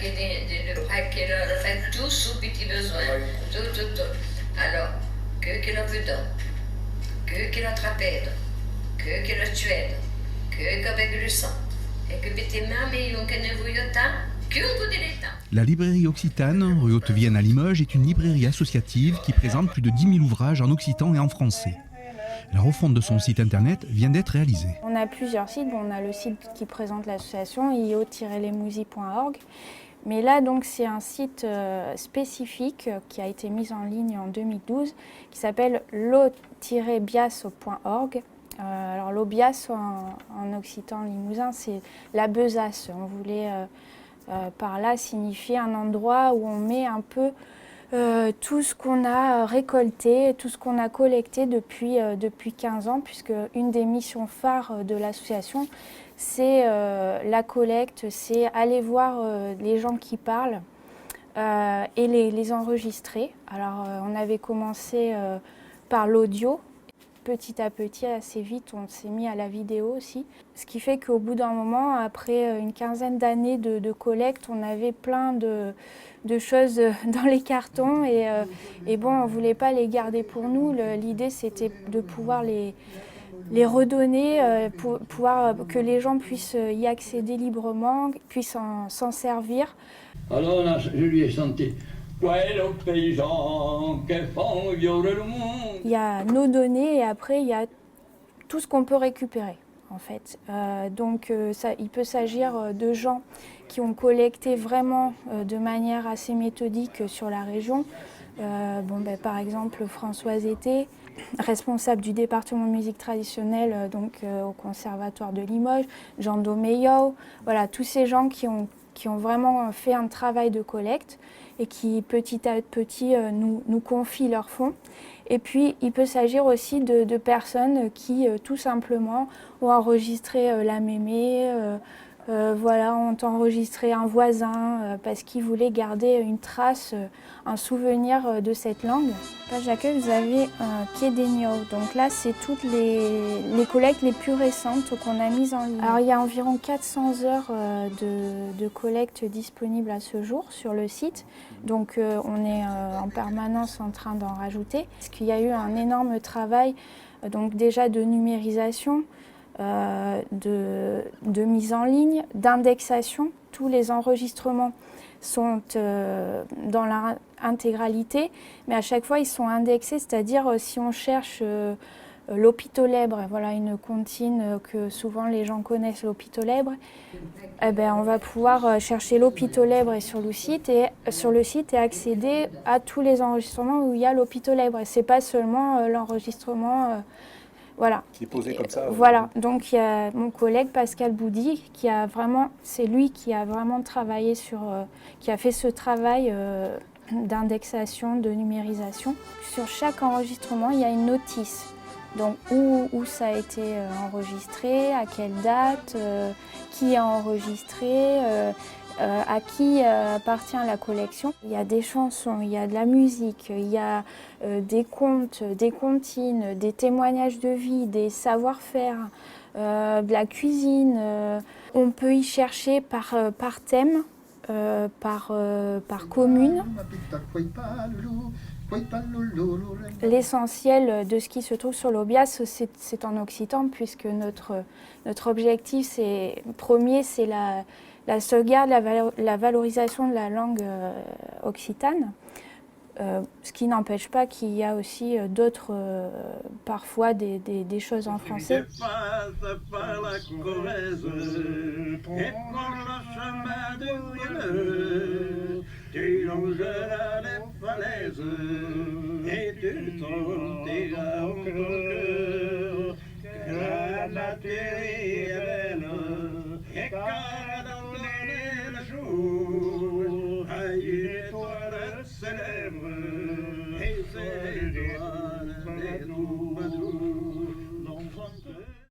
le fait tout sous petit besoin, tout. Alors, que la vedon, que la trapède, que la tuède, que avec le sang, et que petit maman et on ne voyait tant, que on connaît les temps. La librairie Occitane, rue Haute-Vienne à Limoges, est une librairie associative qui présente plus de 10 000 ouvrages en occitan et en français. La refonte de son site internet vient d'être réalisée. On a plusieurs sites. On a le site qui présente l'association, io-lesmousies.org. Mais là, donc, c'est un site spécifique qui a été mis en ligne en 2012, qui s'appelle lo-biasso.org. Alors, l'Obiasso en occitan limousin, c'est la besace. On voulait par là signifier un endroit où on met un peu tout ce qu'on a récolté, tout ce qu'on a collecté depuis 15 ans, puisque une des missions phares de l'association, c'est la collecte, c'est aller voir les gens qui parlent et les enregistrer. Alors on avait commencé par l'audio. Petit à petit, assez vite, on s'est mis à la vidéo aussi. Ce qui fait qu'au bout d'un moment, après une quinzaine d'années de collecte, on avait plein de choses dans les cartons et bon, on ne voulait pas les garder pour nous. L'idée, c'était de pouvoir les redonner, pouvoir que les gens puissent y accéder librement, puissent s'en servir. Alors là, je lui ai chanté. Il y a nos données et après il y a tout ce qu'on peut récupérer en fait. Il peut s'agir de gens qui ont collecté vraiment de manière assez méthodique sur la région. Par exemple Françoise Été, responsable du département de musique traditionnelle au Conservatoire de Limoges, Jean Domeillot, voilà, tous ces gens qui ont vraiment fait un travail de collecte et qui petit à petit nous confient leurs fonds. Et puis il peut s'agir aussi de personnes qui tout simplement ont enregistré la mémé, ont enregistré un voisin parce qu'ils voulaient garder une trace, un souvenir de cette langue. Page d'accueil, vous avez Kédénio. Donc là, c'est toutes les collectes les plus récentes qu'on a mises en ligne. Alors il y a environ 400 heures de collecte disponibles à ce jour sur le site. Donc on est en permanence en train d'en rajouter. Parce qu'il y a eu un énorme travail donc déjà de numérisation, de mise en ligne, d'indexation. Tous les enregistrements sont dans leur intégralité, mais à chaque fois ils sont indexés, c'est-à-dire si on cherche l'Opitolèbre, voilà une comptine que souvent les gens connaissent, l'Opitolèbre, on va pouvoir chercher l'Opitolèbre sur le site et accéder à tous les enregistrements où il y a l'Opitolèbre. C'est pas seulement l'enregistrement voilà. Qui est posé comme ça. Voilà, donc il y a mon collègue Pascal Boudy c'est lui qui a vraiment travaillé qui a fait ce travail d'indexation, de numérisation. Sur chaque enregistrement, il y a une notice. Donc où ça a été enregistré, à quelle date, qui a enregistré, à qui appartient la collection. Il y a des chansons, il y a de la musique, il y a des contes, des comptines, des témoignages de vie, des savoir-faire, de la cuisine. On peut y chercher par thème, par commune. L'essentiel de ce qui se trouve sur l'Obiasso, c'est en occitan, puisque notre objectif premier, c'est la sauvegarde, la valorisation de la langue occitane, ce qui n'empêche pas qu'il y a aussi d'autres, parfois des choses en français. Tu longeras les falaises et tu sentiras au cœur que la nature